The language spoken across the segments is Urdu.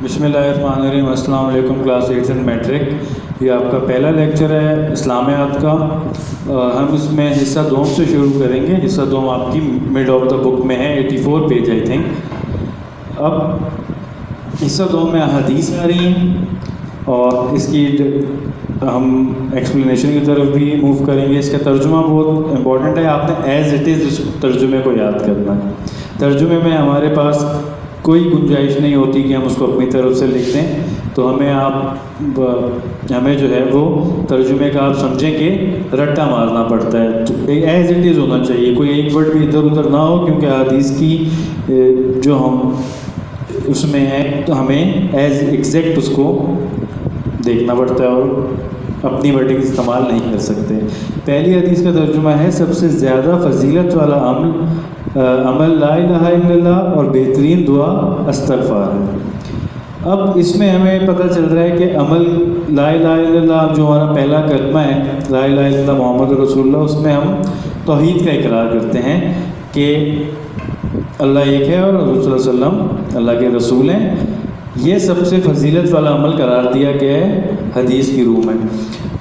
بسم اللہ الرحمن الرحیم۔ السلام علیکم کلاس 8 اینڈ میٹرک۔ یہ آپ کا پہلا لیکچر ہے اسلامیات کا۔ ہم اس میں حصہ دوم سے شروع کریں گے۔ حصہ دوم آپ کی مڈ آف دا بک میں ہے، 84 پیج آئی تھنک۔ اب حصہ دوم میں حدیث آ رہی ہیں اور اس کی ہم ایکسپلینیشن کی طرف بھی موو کریں گے۔ اس کا ترجمہ بہت امپورٹنٹ ہے، آپ نے ایز اٹ از اس ترجمے کو یاد کرنا ہے۔ ترجمے میں ہمارے پاس کوئی گنجائش نہیں ہوتی کہ ہم اس کو اپنی طرف سے لکھ دیں، تو ہمیں جو ہے وہ ترجمے کا آپ سمجھیں کہ رٹا مارنا پڑتا ہے، ایز اٹ از ہونا چاہیے، کوئی ایک ورڈ بھی ادھر ادھر نہ ہو، کیونکہ حدیث کی جو ہم اس میں ہے تو ہمیں ایز ایگزیکٹ اس کو دیکھنا پڑتا ہے اور اپنی ورڈنگ استعمال نہیں کر سکتے۔ پہلی حدیث کا ترجمہ ہے سب سے زیادہ فضیلت والا عمل لا الہ الا اللہ اور بہترین دعا استغفار ہے۔ اب اس میں ہمیں پتہ چل رہا ہے کہ عمل لا الہ الا اللہ جو ہمارا پہلا کلمہ ہے، لا الہ الا اللہ محمد رسول اللہ، اس میں ہم توحید کا اقرار کرتے ہیں کہ اللہ ایک ہے اور حضور صلی اللہ علیہ وسلم اللہ کے رسول ہیں۔ یہ سب سے فضیلت والا عمل قرار دیا گیا ہے حدیث کی روح میں۔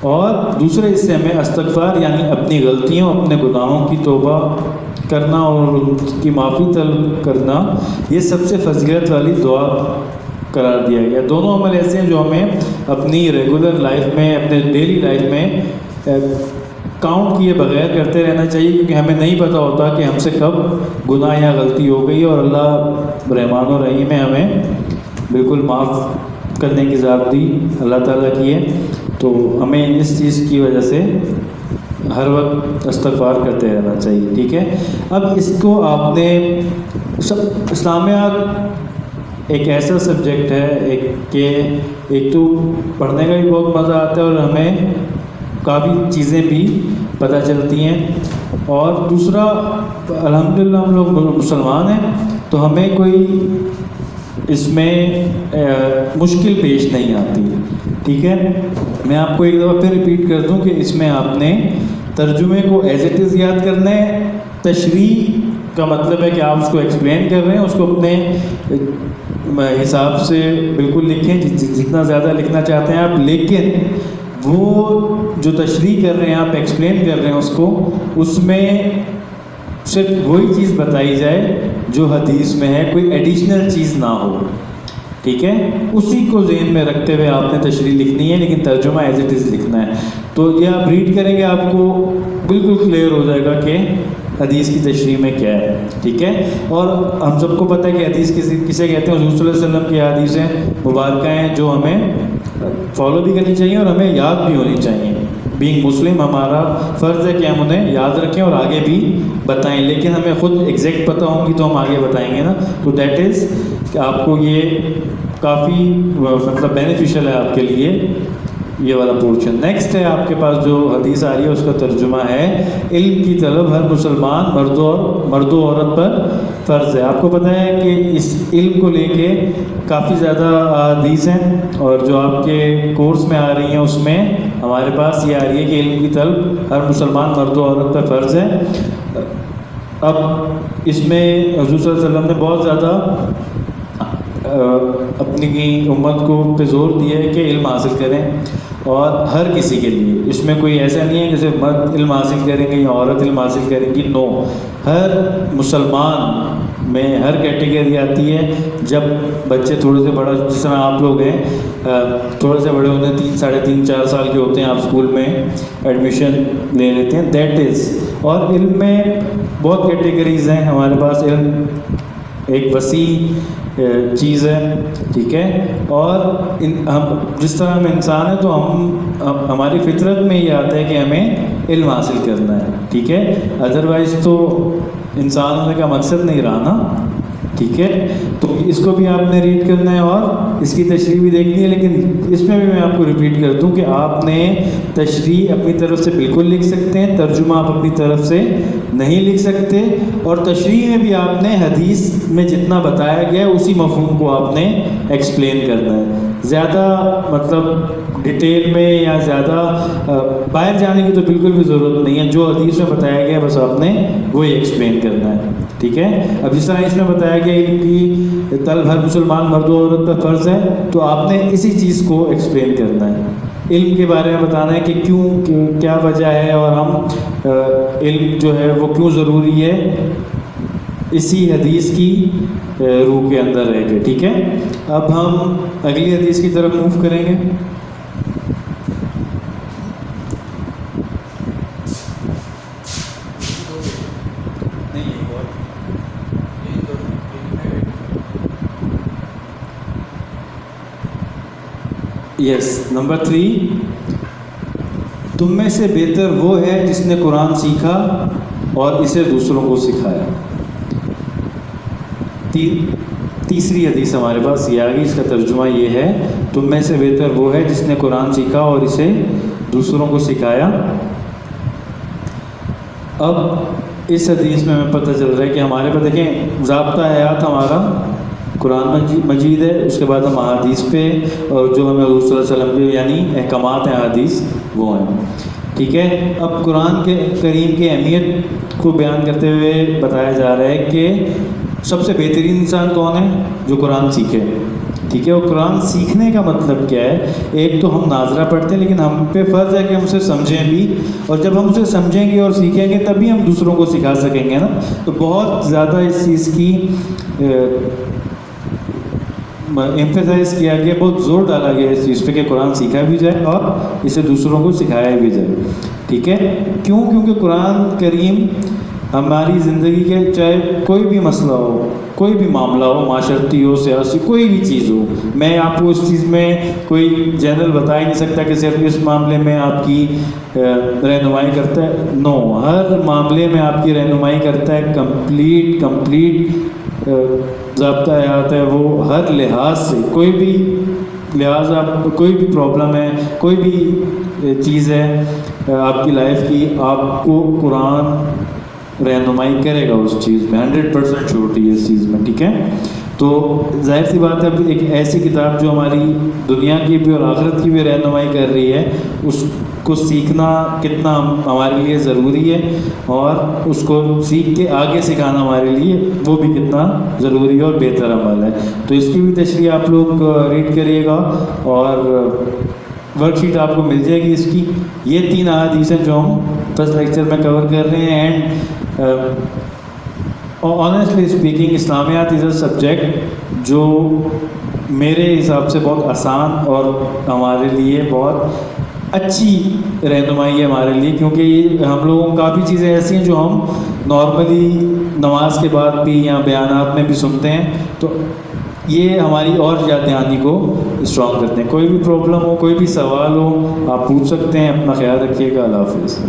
اور دوسرے حصے میں استغفار یعنی اپنی غلطیوں، اپنے گناہوں کی توبہ کرنا اور ان کی معافی طلب کرنا، یہ سب سے فضیلت والی دعا قرار دیا گیا۔ دونوں عمل ایسے ہیں جو ہمیں اپنی ریگولر لائف میں، اپنے ڈیلی لائف میں کاؤنٹ کیے بغیر کرتے رہنا چاہیے، کیونکہ ہمیں نہیں پتہ ہوتا کہ ہم سے کب گناہ یا غلطی ہو گئی، اور اللہ رحمان و رحیم ہے، ہمیں بالکل معاف کرنے کی ذات بھی اللہ تعالیٰ کی ہے۔ تو ہمیں اس چیز کی وجہ سے ہر وقت استغفار کرتے رہنا چاہیے، ٹھیک ہے۔ اب اس کو آپ نے اسلامیات ایک ایسا سبجیکٹ ہے کہ ایک تو پڑھنے کا بھی بہت مزہ آتا ہے اور ہمیں کافی چیزیں بھی پتہ چلتی ہیں، اور دوسرا الحمدللہ ہم لوگ مسلمان ہیں تو ہمیں کوئی اس میں مشکل پیش نہیں آتی، ٹھیک ہے۔ میں آپ کو ایک دفعہ پھر ریپیٹ کر دوں کہ اس میں آپ نے ترجمے کو ایز اٹ از یاد کرنا ہے۔ تشریح کا مطلب ہے کہ آپ اس کو ایکسپلین کر رہے ہیں، اس کو اپنے حساب سے بالکل لکھیں، جتنا زیادہ لکھنا چاہتے ہیں آپ، لیکن وہ جو تشریح کر رہے ہیں آپ، ایکسپلین کر رہے ہیں اس کو، اس میں صرف وہی چیز بتائی جائے جو حدیث میں ہے، کوئی ایڈیشنل چیز نہ ہو، ٹھیک ہے۔ اسی کو ذہن میں رکھتے ہوئے آپ نے تشریح لکھنی ہے، لیکن ترجمہ ایز اٹ از لکھنا ہے۔ تو یہ آپ ریڈ کریں گے، آپ کو بالکل کلیئر ہو جائے گا کہ حدیث کی تشریح میں کیا ہے، ٹھیک ہے۔ اور ہم سب کو پتہ ہے کہ حدیث کسے کہتے ہیں، حضور صلی اللہ علیہ وسلم کی حدیثیں مبارکہ ہیں جو ہمیں فالو بھی کرنی چاہیے اور ہمیں یاد بھی ہونی چاہیے۔ بینگ مسلم ہمارا فرض ہے کہ ہم انہیں یاد رکھیں اور آگے بھی بتائیں، لیکن ہمیں خود ایگزیکٹ پتہ ہوں گی تو ہم آگے بتائیں گے نا۔ تو دیٹ از کہ آپ کو یہ کافی مطلب بینیفیشل ہے آپ کے لیے یہ والا پورشن۔ نیکسٹ ہے آپ کے پاس جو حدیث آ رہی ہے، اس کا ترجمہ ہے علم کی طلب ہر مسلمان مرد و عورت پر فرض ہے۔ آپ کو پتہ ہے کہ اس علم کو لے کے کافی زیادہ حدیث ہیں، اور جو آپ کے کورس میں آ رہی ہیں اس میں ہمارے پاس یہ آ رہی ہے کہ علم کی طلب ہر مسلمان مرد و عورت پر فرض ہے۔ اب اس میں حضور صلی اللہ علیہ وسلم نے بہت زیادہ اپنی امت کو پہ زور دیا ہے کہ علم حاصل کریں، اور ہر کسی کے لیے۔ اس میں کوئی ایسا نہیں ہے کہ صرف مرد علم حاصل کریں گے یا عورت علم حاصل کریں گی، نو، ہر مسلمان میں ہر کیٹیگری آتی ہے۔ جب بچے تھوڑے سے بڑا، جس طرح آپ لوگ ہیں، تھوڑے سے بڑے ہوتے ہیں، 3 ساڑھے 3 4 سال کے ہوتے ہیں، آپ اسکول میں ایڈمیشن لے لیتے ہیں، دیٹ از۔ اور علم میں بہت کیٹیگریز ہیں ہمارے پاس، علم ایک وسیع چیز ہے، ٹھیک ہے۔ اور ہم جس طرح ہم انسان ہیں تو ہماری فطرت میں یہ آتا ہے کہ ہمیں علم حاصل کرنا ہے، ٹھیک ہے۔ ادروائز تو انسان ہونے کا مقصد نہیں رہا نا، ٹھیک ہے۔ تو اس کو بھی آپ نے ریڈ کرنا ہے اور اس کی تشریح بھی دیکھنی ہے، لیکن اس میں بھی میں آپ کو ریپیٹ کر دوں کہ آپ نے تشریح اپنی طرف سے بالکل لکھ سکتے ہیں، ترجمہ آپ اپنی طرف سے نہیں لکھ سکتے، اور تشریح میں بھی آپ نے حدیث میں جتنا بتایا گیا ہے اسی مفہوم کو آپ نے ایکسپلین کرنا ہے۔ زیادہ مطلب ڈیٹیل میں یا زیادہ باہر جانے کی تو بالکل بھی ضرورت نہیں ہے، جو حدیث میں بتایا گیا بس آپ نے وہی ایکسپلین کرنا ہے، ٹھیک ہے۔ اب جس طرح اس میں بتایا گیا علم کی طلب ہر مسلمان مرد و عورت پر فرض ہے، تو آپ نے اسی چیز کو ایکسپلین کرنا ہے، علم کے بارے میں بتانا ہے کہ کیوں، کیا وجہ ہے، اور ہم علم جو ہے وہ کیوں ضروری ہے اسی حدیث کی روح کے اندر رہ کے. ٹھیک ہے، اب ہم اگلی حدیث کی طرف موو کریں گے. یس، نمبر 3، تم میں سے بہتر وہ ہے جس نے قرآن سیکھا اور اسے دوسروں کو سکھایا. تیسری حدیث ہمارے پاس یہ آ گئی، اس کا ترجمہ یہ ہے، تم میں سے بہتر وہ ہے جس نے قرآن سیکھا اور اسے دوسروں کو سکھایا. اب اس حدیث میں ہمیں پتہ چل رہا ہے کہ ہمارے پاس دیکھیں ضابطہ حیات ہمارا قرآن مجید ہے، اس کے بعد ہم احادیث پہ، اور جو ہمیں حضور صلی اللہ علیہ وسلم کے یعنی احکامات ہیں احادیث وہ ہیں. ٹھیک ہے، اب قرآن کے کریم کی اہمیت کو بیان کرتے ہوئے بتایا جا رہا ہے کہ سب سے بہترین انسان کون ہے؟ جو قرآن سیکھے. ٹھیک ہے، اور قرآن سیکھنے کا مطلب کیا ہے؟ ایک تو ہم ناظرہ پڑھتے ہیں، لیکن ہم پہ فرض ہے کہ ہم اسے سمجھیں بھی، اور جب ہم اسے سمجھیں گے اور سیکھیں گے تبھی ہم دوسروں کو سکھا سکیں گے نا. تو بہت زیادہ اس چیز کی ایمفیسائز کیا گیا، بہت زور ڈالا گیا اس چیز پہ کہ قرآن سیکھا بھی جائے اور اسے دوسروں کو سکھایا بھی جائے. ٹھیک ہے، کیونکہ قرآن کریم ہماری زندگی کے چاہے کوئی بھی مسئلہ ہو، کوئی بھی معاملہ ہو، معاشرتی ہو، سیاسی، کوئی بھی چیز ہو، میں آپ کو اس چیز میں کوئی جنرل بتا ہی نہیں سکتا کہ صرف اس معاملے میں آپ کی رہنمائی کرتا ہے. نو، ہر معاملے میں آپ کی رہنمائی کرتا ہے. کمپلیٹ ضابطہ حیات ہے وہ، ہر لحاظ سے، کوئی بھی لحاظ، آپ کوئی بھی پرابلم ہے، کوئی بھی چیز ہے آپ کی لائف کی، آپ کو قرآن رہنمائی کرے گا اس چیز میں. 100% شورٹی ہے اس چیز میں. ٹھیک ہے، تو ظاہر سی بات ہے ایک ایسی کتاب جو ہماری دنیا کی بھی اور آخرت کی بھی رہنمائی کر رہی ہے، اس کو سیکھنا کتنا ہمارے لیے ضروری ہے، اور اس کو سیکھ کے آگے سکھانا ہمارے لیے وہ بھی کتنا ضروری ہے اور بہتر عمل ہے. تو اس کی بھی تشریح آپ لوگ ریڈ کریے گا، اور ورک شیٹ آپ کو مل جائے گی اس کی. یہ 3 احادیث ہیں جو ہم فرسٹ لیکچر میں کور کر رہے ہیں. And honestly speaking Islamiyat is a subject جو میرے حساب سے بہت آسان اور ہمارے لیے بہت اچھی رہنمائی ہے ہمارے لیے، کیونکہ یہ ہم لوگوں کو کافی چیزیں ایسی ہیں جو ہم نارملی نماز کے بعد بھی یا بیانات میں بھی سنتے ہیں، تو یہ ہماری اور یاد دہانی کو اسٹرانگ کرتے ہیں. کوئی بھی پرابلم ہو، کوئی بھی سوال ہو، آپ پوچھ سکتے ہیں. اپنا خیال رکھیے گا. اللہ حافظ.